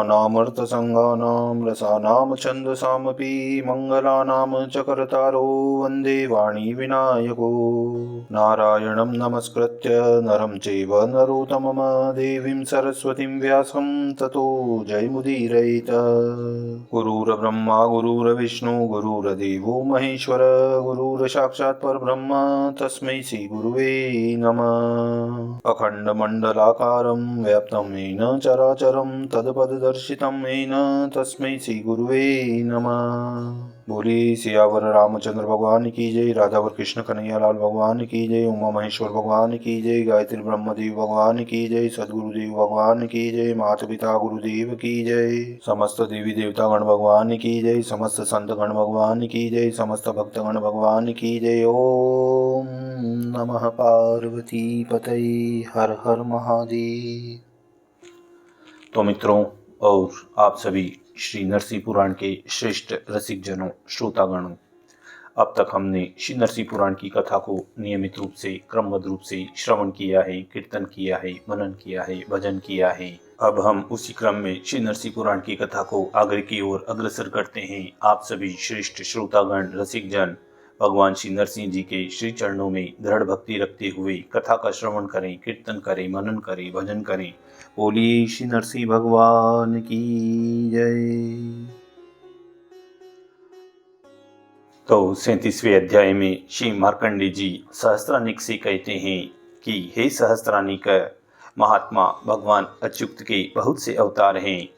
रसानामर्थसङ्गानां रसानां छन्दसामपि मङ्गलानां च कर्तारो वन्दे वाणी विनायको नारायणं नमस्कृत्य नरं चैव नरोत्तमं देवीं सरस्वतीं व्यासं ततो जयमुदीरयेत्। गुरुर्ब्रह्मा गुरुर्विष्णु गुरुर्देवो महेश्वर गुरुर्साक्षात् परब्रह्म तस्मै श्रीगुरुवे नमः। अखण्डमण्डलाकारं व्याप्तं येन चराचरं तत्पददर्शितं येन तस्मै श्रीगुरुवे नमः। बोले सियावर रामचंद्र भगवान की जय, राधावर कृष्ण कन्हैया लाल भगवान की जय, उमा महेश्वर भगवान की जय, गायत्री ब्रह्मदेव भगवान की जय, सदगुरुदेव भगवान की जय, माता पिता गुरुदेव की जय, समस्त देवी देवता गण भगवान की जय, समस्त संत गण भगवान की जय, समस्त भक्तगण भगवान की जय। ओम नमः पार्वती पतये, हर हर महादेव। तो मित्रों और आप सभी श्री नरसिंह पुराण के श्रेष्ठ रसिक जनों, श्रोतागणों, अब तक हमने श्री नरसिंह पुराण की कथा को नियमित रूप से क्रमबद्ध रूप से श्रवण किया है, कीर्तन किया है, मनन किया है, भजन किया है। अब हम उसी क्रम में श्री नरसिंह पुराण की कथा को आगे की ओर अग्रसर करते हैं। आप सभी श्रेष्ठ श्रोतागण रसिक जन भगवान श्री नरसिंह जी के श्री चरणों में दृढ़ भक्ति रखते हुए कथा का श्रवण करें, कीर्तन करें, मनन करें, भजन करें। बोलिए श्री नरसिंह भगवान की जय। तो 37वें अध्याय में श्री मार्कंडेय जी सहस्त्रानिक से कहते हैं कि हे सहस्त्रानिक, महात्मा भगवान अच्युत के बहुत से अवतार हैं,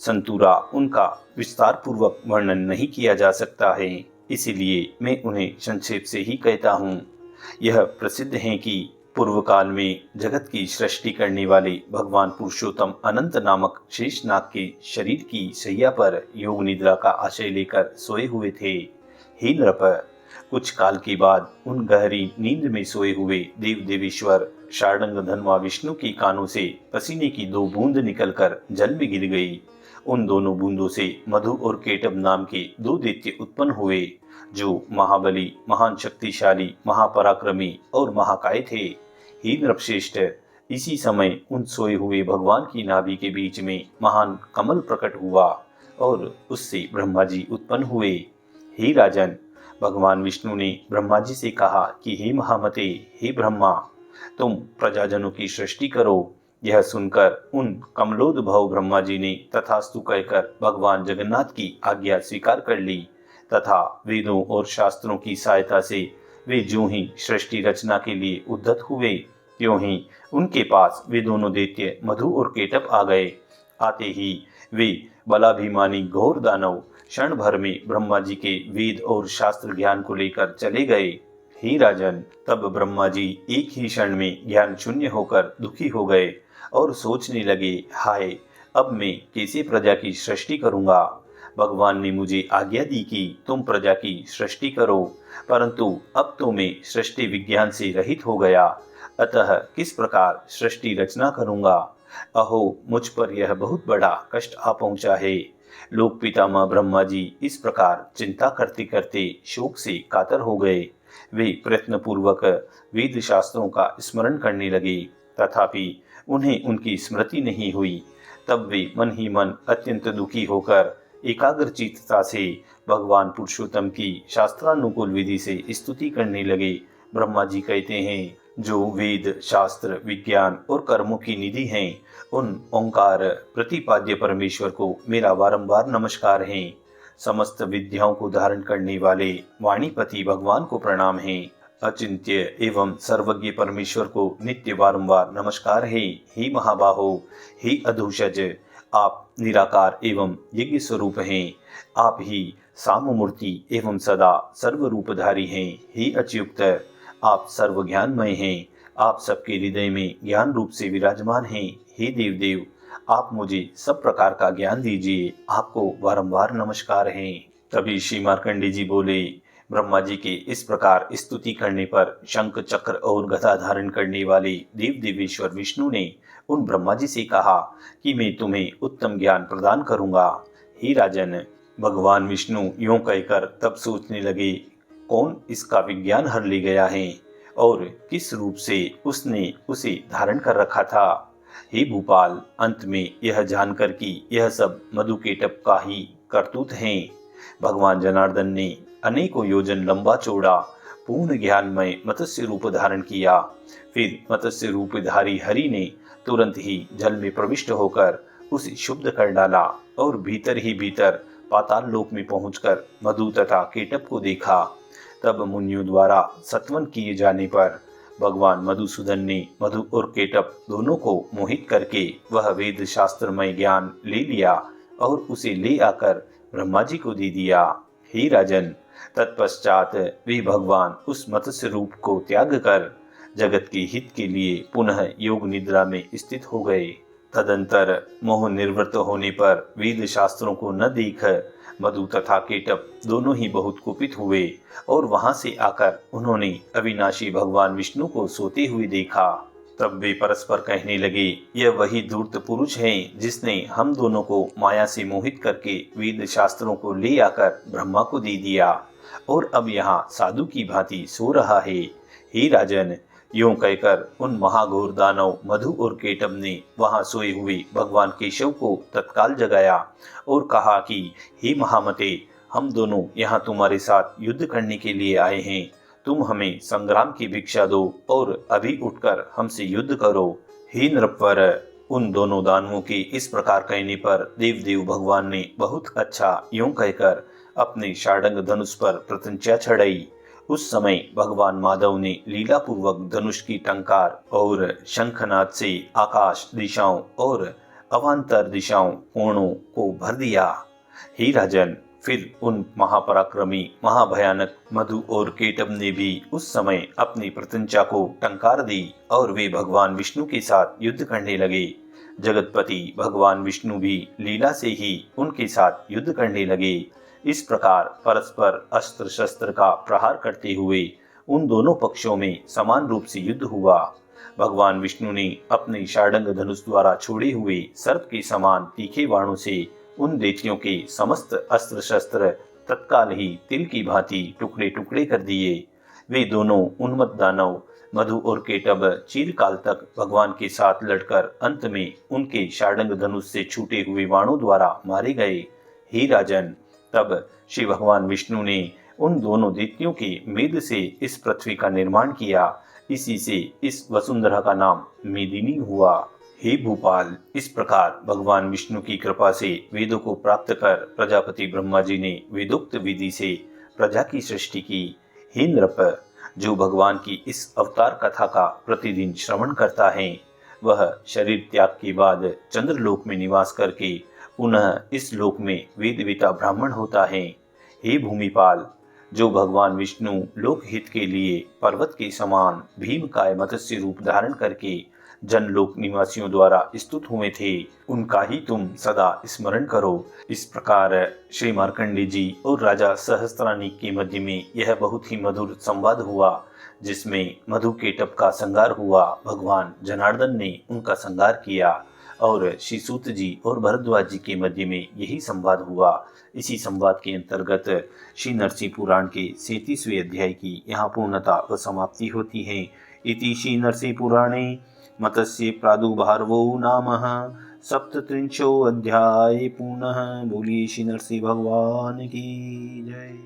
संतूरा उनका विस्तार पूर्वक वर्णन नहीं किया जा सकता है, इसीलिए मैं उन्हें संक्षेप से ही कहता हूँ। यह प्रसिद्ध है कि पूर्व काल में जगत की सृष्टि करने वाले भगवान पुरुषोत्तम अनंत नामक शेषनाग के शरीर की शैया पर योग निद्रा का आशय लेकर सोए हुए थे। हे नृप, कुछ काल के बाद उन गहरी नींद में सोए हुए देव देवेश्वर शार्दूल धनवा विष्णु के कानों से पसीने की 2 बूंद निकलकर जल में गिर गई। उन दोनों बूंदों से मधु और केटब नाम के 2 दैत्य उत्पन्न हुए, जो महाबली, महान शक्तिशाली, महापराक्रमी और महाकाय थे। हे नृपश्रेष्ठ, इसी समय उन सोए हुए भगवान की नाभि के बीच में महान कमल प्रकट हुआ और उससे ब्रह्मा जी उत्पन्न हुए। हे राजन, भगवान विष्णु ने ब्रह्मा जी से कहा कि हे महामते, हे ब्रह्मा, तुम प्रजाजनों की सृष्टि करो। यह सुनकर उन कमलोद्भव ब्रह्मा जी ने तथास्तु कहकर भगवान जगन्नाथ की आज्ञा स्वीकार कर ली तथा वेदों और शास्त्रों की सहायता से वे जो ही सृष्टि रचना के लिए उद्यत हुए, त्यों ही उनके पास वे दोनों दैत्य मधु और केटप आ गए। आते ही वे बलाभिमानी घोर दानव क्षण भर में ब्रह्मा जी के वेद और शास्त्र ज्ञान को लेकर चले गए। हे राजन, तब ब्रह्मा जी एक ही क्षण में ज्ञान शून्य होकर दुखी हो गए और सोचने लगे, हाय, अब मैं कैसे प्रजा की सृष्टि करूंगा। भगवान ने मुझे आज्ञा दी कि तुम प्रजा की सृष्टि करो, परंतु अब तो मैं सृष्टि विज्ञान से रहित हो गया, अतः किस प्रकार सृष्टि रचना करूंगा। अहो, मुझ पर यह बहुत बड़ा कष्ट आ पहुंचा है। लोक पितामह ब्रह्मा जी इस प्रकार चिंता करते करते शोक से कातर हो गए। वे प्रयत्न पूर्वक वेद शास्त्रों का स्मरण करने लगे, तथापि उन्हें उनकी स्मृति नहीं हुई। तब वे मन ही मन अत्यंत दुखी होकर एकाग्रचित्तता से भगवान पुरुषोत्तम की शास्त्रानुकूल विधि से स्तुति करने लगे। ब्रह्मा जी कहते हैं, जो वेद, शास्त्र, विज्ञान और कर्मों की निधि हैं, उन ओंकार प्रतिपाद्य परमेश्वर को मेरा बारंबार नमस्कार है। समस्त विद्याओं को धारण करने वाले वाणीपति भगवान को प्रणाम है। अचिंत्य एवं सर्वज्ञ परमेश्वर को नित्य बारंबार नमस्कार है। हे महाबाहो, हे अधुषज, आप निराकार एवं यज्ञ स्वरूप हैं। आप ही सामूर्ति एवं सदा सर्वरूपधारी हैं। हे अच्युत, आप सर्व ज्ञानमय हैं। आप सबके हृदय में ज्ञान रूप से विराजमान हैं। हे देवदेव, आप मुझे सब प्रकार का ज्ञान दीजिए। आपको बारंबार नमस्कार है। तभी श्री मार्कंडेय जी बोले, ब्रह्मा जी के इस प्रकार स्तुति करने पर शंख, चक्र और गदा धारण करने वाले देव देवेश्वर विष्णु ने उन ब्रह्मा जी से कहा कि मैं तुम्हें उत्तम ज्ञान प्रदान करूंगा। हे राजन, भगवान विष्णु यूं कहकर तब सोचने लगे, कौन इसका विज्ञान हर ले गया है और किस रूप से उसने उसे धारण कर रखा था। हे भूपाल, अंत में यह जानकर कि यह सब मधुकेटप का ही करतूत हैं, भगवान जनार्दन ने अनेकों योजन लंबा चौड़ा पूर्ण ज्ञानमय मत्स्य रूप धारण किया। फिर मत्स्य रूपधारी हरि ने तुरंत ही जल में प्रविष्ट होकर उसे शुद्ध कर डाला और भीतर ही भीतर पाताल लोक में पहुंचकर मधु तथा केटप को देखा। तब मुनियों द्वारा सत्वन किए जाने पर भगवान मधुसूदन ने मधु और केटप दोनों को मोहित करके वह वेद शास्त्रमय ज्ञान ले लिया और उसे ले आकर ब्रह्मा जी को दे दिया। हे राजन, तत्पश्चात वे भगवान उस मत्स्य रूप को त्याग कर जगत के हित के लिए पुनः योग निद्रा में स्थित हो गए। तदंतर मोह निवृत्त होने पर वेद शास्त्रों को न देख मधु तथा केटप दोनों ही बहुत कुपित हुए और वहां से आकर उन्होंने अविनाशी भगवान विष्णु को सोते हुए देखा। तब वे परस्पर कहने लगे, यह वही धूर्त पुरुष है जिसने हम दोनों को माया से मोहित करके वेद शास्त्रों को ले आकर ब्रह्मा को दे दिया और अब यहाँ साधु की भांति सो रहा है। हे राजन, यूं कहकर उन महाघोर दानव मधु और केटप ने वहां सोए हुए भगवान केशव को तत्काल जगाया और कहा कि हे महामते, हम दोनों यहाँ तुम्हारे साथ युद्ध करने के लिए आए हैं। तुम हमें संग्राम की भिक्षा दो और अभी उठकर हमसे युद्ध करो। हे नृपवर, उन दोनों दानवों के इस प्रकार कहने पर देवदेव भगवान ने बहुत अच्छा यूं कहकर अपने षाडंग धनुष पर प्रत्यंचा चढ़ाई। उस समय भगवान माधव ने लीला पूर्वक धनुष की टंकार और शंखनाद से आकाश दिशाओं और अवान्तर दिशाओं कोणों को भर दिया। हे राजन, फिर उन महापराक्रमी महाभयानक मधु और केटप ने भी उस समय अपनी प्रत्यंचा को टंकार दी और वे भगवान विष्णु के साथ युद्ध करने लगे। जगतपति भगवान विष्णु भी लीला से ही उनके साथ युद्ध करने लगे। इस प्रकार परस्पर अस्त्र शस्त्र का प्रहार करते हुए उन दोनों पक्षों में समान रूप से युद्ध हुआ। भगवान विष्णु ने अपने षाडंग धनुष द्वारा छोड़े हुए सर्प के समान तीखे बाणों से उन दैत्यों के समस्त अस्त्र शस्त्र तत्काल ही तिल की भांति टुकड़े टुकड़े कर दिए। वे दोनों उन्मत्त दानव मधु और केटप चिरकाल तक भगवान के साथ लड़कर अंत में उनके षाडंग धनुष से छूटे हुए बाणों द्वारा मारे गए। हे राजन, तब श्री भगवान विष्णु ने उन दोनों दैत्यों के मेद से इस पृथ्वी का निर्माण किया। इसी से इस वसुंधरा का नाम मेदिनी हुआ। हे भूपाल, इस प्रकार भगवान विष्णु की कृपा से वेदों को प्राप्त कर प्रजापति ब्रह्मा जी ने वेदोक्त विधि से प्रजा की सृष्टि की। हे नृप, जो भगवान की इस अवतार कथा का प्रतिदिन श्रवण करता है वह शरीर त्याग के बाद चंद्रलोक में निवास करके पुनः इस लोक में वेदविता ब्राह्मण होता है। हे भूमिपाल, जो भगवान विष्णु लोकहित के लिए पर्वत के समान भीमकाय मत्स्य रूप धारण करके जनलोक निवासियों द्वारा स्तुत हुए थे, उनका ही तुम सदा स्मरण करो। इस प्रकार श्री मार्कंडे जी और राजा सहस्त्रानीक के मध्य में यह बहुत ही मधुर संवाद हुआ, जिसमें मधु केटप का संहार हुआ। भगवान जनार्दन ने उनका संहार किया और श्री सूत जी और भरद्वाज जी के मध्य में यही संवाद हुआ। इसी संवाद के अंतर्गत श्री नरसिंह पुराण के 37वें अध्याय की यहाँ पूर्णता व समाप्ति होती है। इति श्री नरसिंह पुराणे मत्स्य प्रादुर्भावो नाम 37 अध्याय पूर्णः। बोलिए श्री नरसिंह भगवान की जय।